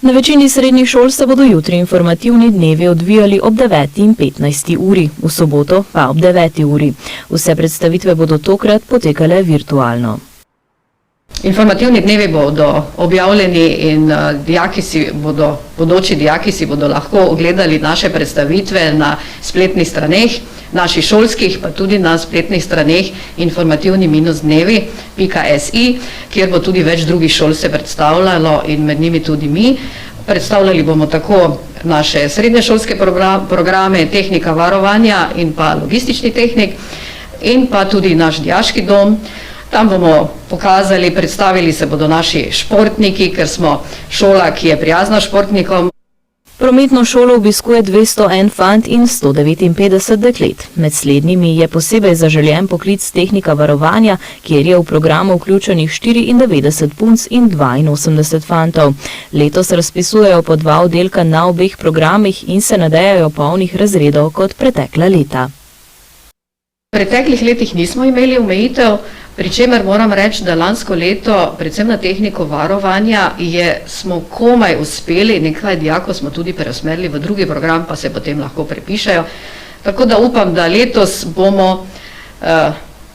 Na večini srednjih šol se bodo jutri informativni dnevi odvijali ob 9. in 15. uri, v soboto pa ob 9. uri. Vse predstavitve bodo tokrat potekale virtualno. Informativni dnevi bodo objavljeni in bodoči dijaki si bodo lahko ogledali naše predstavitve na spletnih straneh, naših šolskih, pa tudi na spletnih straneh informativni-dnevi.si, kjer bo tudi več drugih šol se predstavljalo in med njimi tudi mi. Predstavljali bomo tako naše srednješolske programe, tehnika varovanja in pa logistični tehnik in pa tudi naš dijaški dom. Tam bomo pokazali, predstavili se bodo naši športniki, ker smo šola, ki je prijazna športnikom. Prometno šolo obiskuje 201 fant in 159 deklet. Med slednjimi je posebej zaželjen poklic tehnika varovanja, kjer je v programu vključenih 94 punc in 82 fantov. Letos razpisujejo po 2 oddelka na obeh programih in se nadejajo polnih razredov kot pretekla leta. V preteklih letih nismo imeli omejitev, pri čemer moram reči, da lansko leto, predvsem na tehniko varovanja, smo komaj uspeli, nekaj dijakov smo tudi preusmerili v drugi program, pa se potem lahko prepišejo. Tako da upam, da letos bomo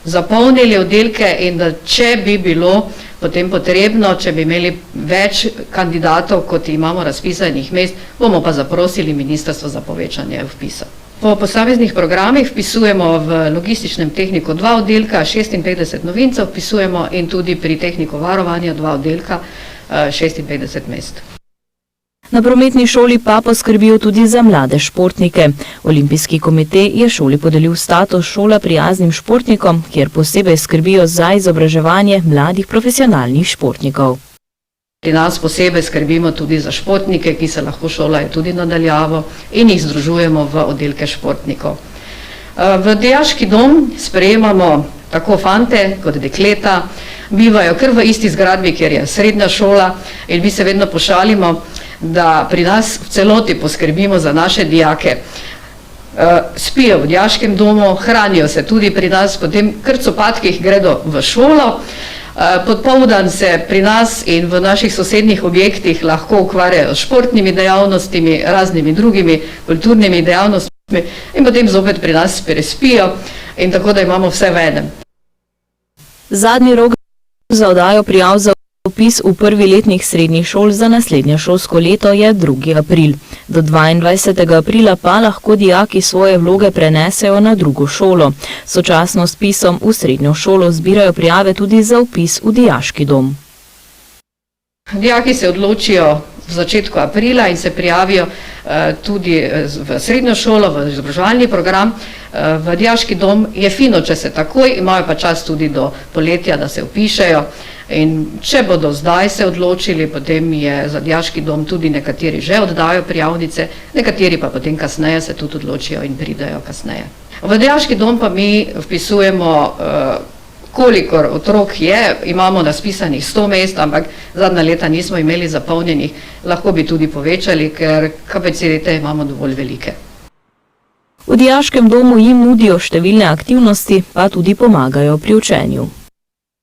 zapolnili oddelke in da če bi bilo potem potrebno, če bi imeli več kandidatov, kot imamo razpisanih mest, bomo pa zaprosili ministrstvo za povečanje vpisa. Po posameznih programih vpisujemo v logističnem tehniko 2 oddelka, 56 novincev vpisujemo in tudi pri tehniko varovanja 2 oddelka, 56 mest. Na prometni šoli pa poskrbijo tudi za mlade športnike. Olimpijski komite je šoli podelil status šola prijaznim športnikom, kjer posebej skrbijo za izobraževanje mladih profesionalnih športnikov. Pri nas posebej skrbimo tudi za športnike, ki se lahko šolajo tudi nadaljavo in jih združujemo v oddelke športnikov. V dijaški dom sprejemamo tako fante kot dekleta, bivajo kar v isti zgradbi, kjer je srednja šola in mi se vedno pošalimo, da pri nas v celoti poskrbimo za naše dijake. Spijo v dijaškem domu, hranijo se tudi pri nas, potem kar copatkih gredo v šolo. Popoldan se pri nas in v naših sosednjih objektih lahko ukvarjajo s športnimi dejavnostmi, raznimi drugimi kulturnimi dejavnostmi in potem zopet pri nas prespijo in tako, da imamo vse v enem. Zadnji rok za oddajo prijav za vpis v prvi letnik srednjih šol za naslednje šolsko leto je 2. april. Do 22. aprila pa lahko dijaki svoje vloge prenesejo na drugo šolo. Sočasno s vpisom v srednjo šolo zbirajo prijave tudi za vpis v dijaški dom. Dijaki se odločijo v začetku aprila in se prijavijo tudi v srednjo šolo, v izobraževalni program. V dijaški dom je fino, če se takoj, imajo pa čas tudi do poletja, da se vpišejo. In če bodo zdaj se odločili, potem je za dijaški dom tudi nekateri že oddajo prijavnice, nekateri pa potem kasneje se tudi odločijo in pridejo kasneje. V dijaški dom pa mi vpisujemo, kolikor otrok je, imamo razpisanih 100 mest, ampak zadnja leta nismo imeli zapolnjenih, lahko bi tudi povečali, ker kapacitete imamo dovolj velike. V dijaškem domu jim nudijo številne aktivnosti, pa tudi pomagajo pri učenju.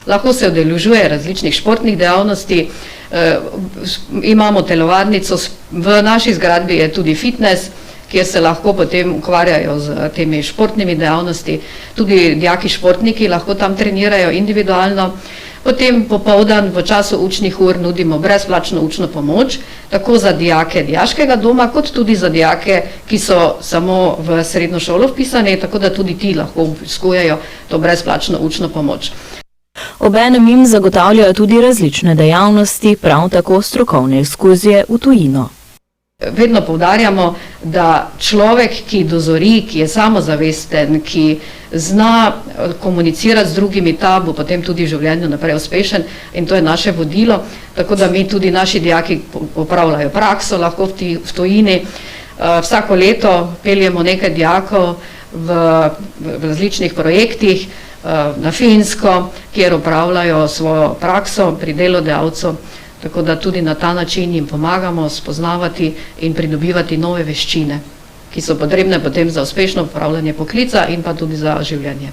Lahko se udeležuje različnih športnih dejavnosti, imamo telovadnico, v naši zgradbi je tudi fitness, kjer se lahko potem ukvarjajo z temi športnimi dejavnosti. Tudi dijaki športniki lahko tam trenirajo individualno. Potem popoldan v času učnih ur nudimo brezplačno učno pomoč, tako za dijake dijaškega doma, kot tudi za dijake, ki so samo v srednjo šolo vpisani, tako da tudi ti lahko obiskujejo to brezplačno učno pomoč. Obenem jim zagotavljajo tudi različne dejavnosti, prav tako strokovne ekskurzije v tujino. Vedno poudarjamo, da človek, ki dozori, ki je samozavesten, ki zna komunicirati z drugimi, ta bo potem tudi v življenju naprej uspešen in to je naše vodilo, tako da mi tudi naši dijaki opravljajo prakso lahko v tujini. Vsako leto peljemo nekaj dijakov v različnih projektih na Finsko, kjer opravljajo svojo prakso pri delodajalcu. Tako da tudi na ta način jim pomagamo spoznavati in pridobivati nove veščine, ki so potrebne potem za uspešno upravljanje poklica in pa tudi za življenje.